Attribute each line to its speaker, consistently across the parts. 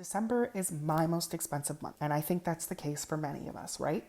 Speaker 1: December is my most expensive month, and I think that's the case for many of us, right?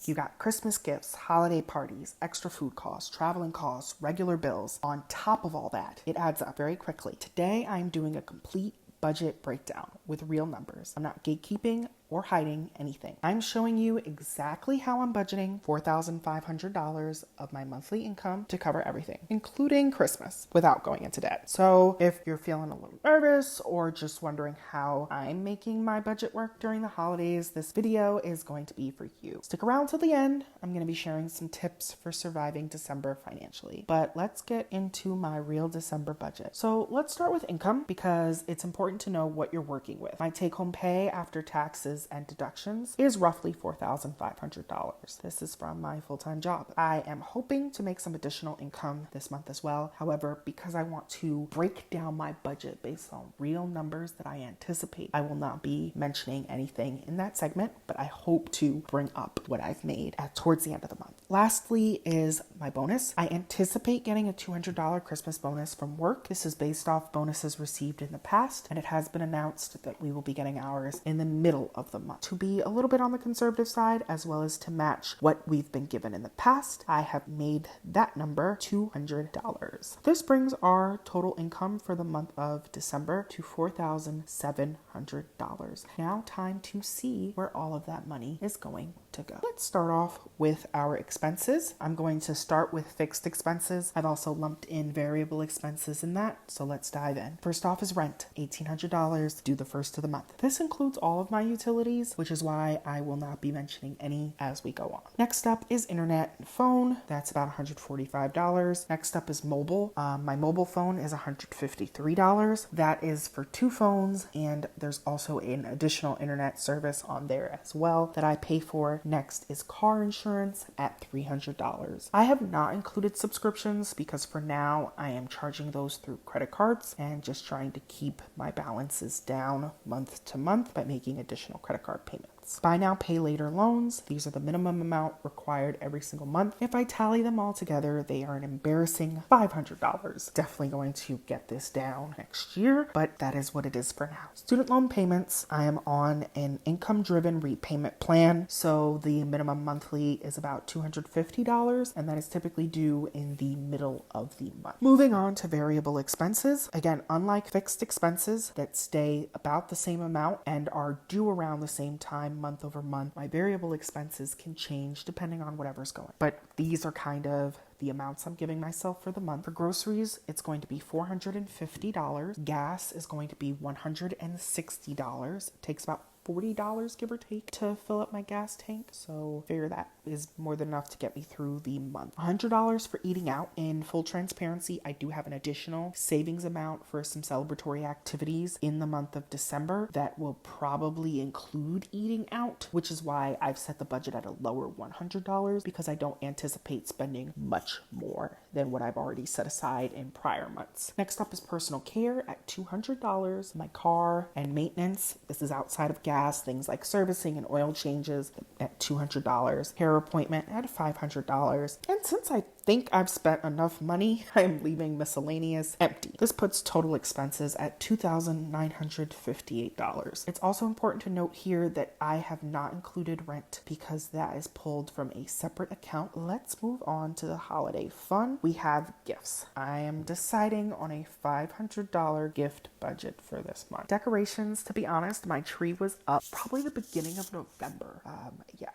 Speaker 1: You got Christmas gifts, holiday parties, extra food costs, traveling costs, regular bills. On top of all that, it adds up very quickly. Today, I'm doing a complete budget breakdown with real numbers. I'm not gatekeeping or hiding anything. I'm showing you exactly how I'm budgeting $4,500 of my monthly income to cover everything, including Christmas, without going into debt. So if you're feeling a little nervous or just wondering how I'm making my budget work during the holidays, this video is going to be for you. Stick around till the end. I'm going to be sharing some tips for surviving December financially. But let's get into my real December budget. So let's start with income because it's important to know what you're working with. My take-home pay after taxes and deductions is roughly $4,500. This is from my full-time job. I am hoping to make some additional income this month as well. However, because I want to break down my budget based on real numbers that I anticipate, I will not be mentioning anything in that segment, but I hope to bring up what I've made towards the end of the month. Lastly is my bonus. I anticipate getting a $200 Christmas bonus from work. This is based off bonuses received in the past, and it has been announced that we will be getting ours in the middle of the month. To be a little bit on the conservative side, as well as to match what we've been given in the past, I have made that number $200. This brings our total income for the month of December to $4,700. Now time to see where all of that money is going to go. Let's start off with our expenses. I'm going to start with fixed expenses. I've also lumped in variable expenses in that, so let's dive in. First off is rent, $1,800 due the first of the month. This includes all of my utilities, which is why I will not be mentioning any as we go on. Next up is internet and phone. That's about $145. Next up is mobile. My mobile phone is $153. That is for 2 phones, and there's also an additional internet service on there as well that I pay for. Next is car insurance at $300. I have not included subscriptions because for now I am charging those through credit cards and just trying to keep my balances down month to month by making additional credit card payments. Buy now, pay later loans. These are the minimum amount required every single month. If I tally them all together, they are an embarrassing $500. Definitely going to get this down next year, but that is what it is for now. Student loan payments. I am on an income-driven repayment plan, so the minimum monthly is about $250, and that is typically due in the middle of the month. Moving on to variable expenses. Again, unlike fixed expenses that stay about the same amount and are due around the same time month over month, my variable expenses can change depending on whatever's going. But these are kind of the amounts I'm giving myself for the month. For groceries, it's going to be $450. Gas is going to be $160. It takes about $40, give or take, to fill up my gas tank. So figure that is more than enough to get me through the month. $100 for eating out. In full transparency, I do have an additional savings amount for some celebratory activities in the month of December that will probably include eating out, which is why I've set the budget at a lower $100 because I don't anticipate spending much more than what I've already set aside in prior months. Next up is personal care at $200. My car and maintenance, this is outside of gas, things like servicing and oil changes at $200. Hair appointment at $500. And since I think I've spent enough money, I am leaving miscellaneous empty. This puts total expenses at $2,958. It's also important to note here that I have not included rent because that is pulled from a separate account. Let's move on to the holiday fun. We have gifts. I am deciding on a $500 gift budget for this month. Decorations, to be honest, my tree was up probably the beginning of November.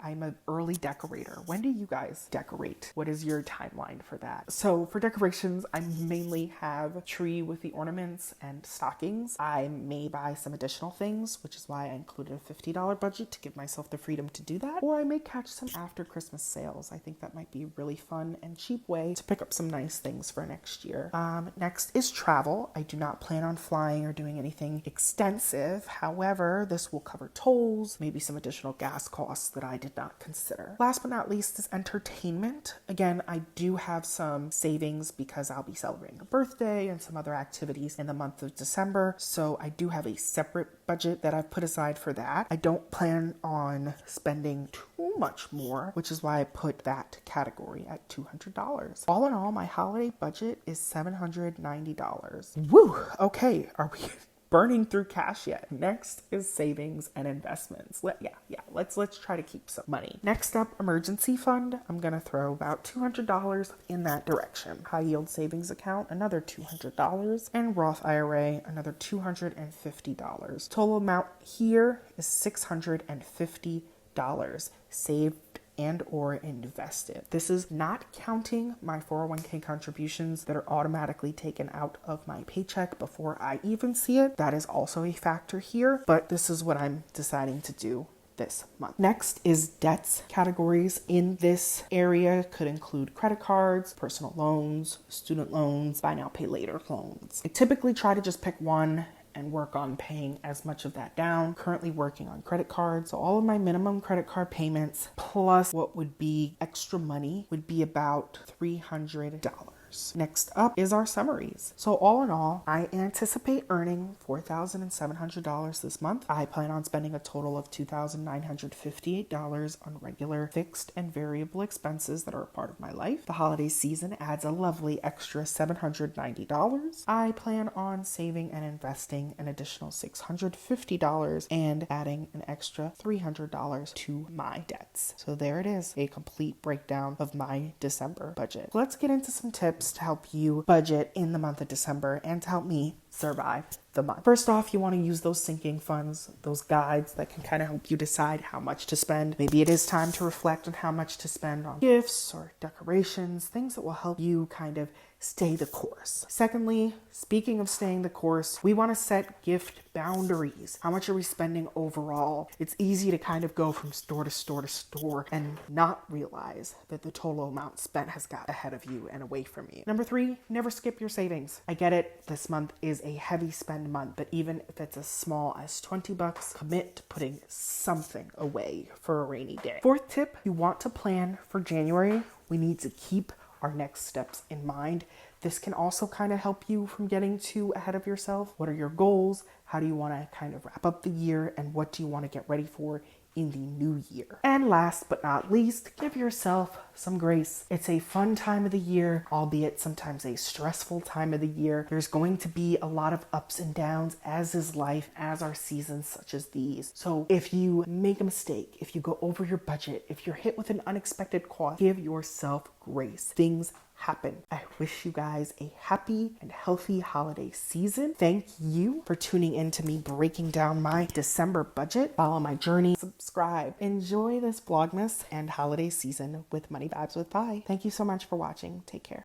Speaker 1: I'm an early decorator. When do you guys decorate? What is your timeline for that? So for decorations, I mainly have a tree with the ornaments and stockings. I may buy some additional things, which is why I included a $50 budget to give myself the freedom to do that. Or I may catch some after Christmas sales. I think that might be a really fun and cheap way to pick up some nice things for next year. Next is travel. I do not plan on flying or doing anything extensive. However, this will cover tolls, maybe some additional gas costs that I did not consider. Last but not least is entertainment. Again, I do have some savings because I'll be celebrating a birthday and some other activities in the month of December. So I do have a separate budget that I've put aside for that. I don't plan on spending too much more, which is why I put that category at $200. All in all, my holiday budget is $790. Woo! Okay, are we burning through cash yet. Next is savings and investments. Let's try to keep some money. Next up, emergency fund. I'm gonna throw about $200 in that direction. High yield savings account, another $200, and Roth IRA, another $250. Total amount here is $650 saved and or invested. This is not counting my 401k contributions that are automatically taken out of my paycheck before I even see it. That is also a factor here, but this is what I'm deciding to do this month. Next is debts. Categories in this area could include credit cards, personal loans, student loans, buy now, pay later loans. I typically try to just pick one and work on paying as much of that down. Currently working on credit cards. So all of my minimum credit card payments plus what would be extra money would be about $300. Next up is our summaries. So all in all, I anticipate earning $4,700 this month. I plan on spending a total of $2,958 on regular fixed and variable expenses that are a part of my life. The holiday season adds a lovely extra $790. I plan on saving and investing an additional $650 and adding an extra $300 to my debts. So there it is, a complete breakdown of my December budget. Let's get into some tips to help you budget in the month of December and to help me survive the month. First off, you want to use those sinking funds, those guides that can kind of help you decide how much to spend. Maybe it is time to reflect on how much to spend on gifts or decorations, things that will help you kind of stay the course. Secondly, speaking of staying the course, we want to set gift boundaries. How much are we spending overall? It's easy to kind of go from store to store to store and not realize that the total amount spent has got ahead of you and away from you. Number 3, never skip your savings. I get it, this month is a heavy spend month, but even if it's as small as $20, commit to putting something away for a rainy day. Fourth tip, you want to plan for January. We need to keep our next steps in mind. This can also kind of help you from getting too ahead of yourself. What are your goals? How do you want to kind of wrap up the year? And what do you want to get ready for in the new year? And last but not least, give yourself some grace. It's a fun time of the year, albeit sometimes a stressful time of the year. There's going to be a lot of ups and downs, as is life, as are seasons such as these. So if you make a mistake, if you go over your budget, if you're hit with an unexpected cost, give yourself grace. Things happen. I wish you guys a happy and healthy holiday season. Thank you for tuning in to me breaking down my December budget. Follow my journey, subscribe, enjoy this Vlogmas and holiday season with Money Vibes with Pi. Thank you so much for watching. Take care.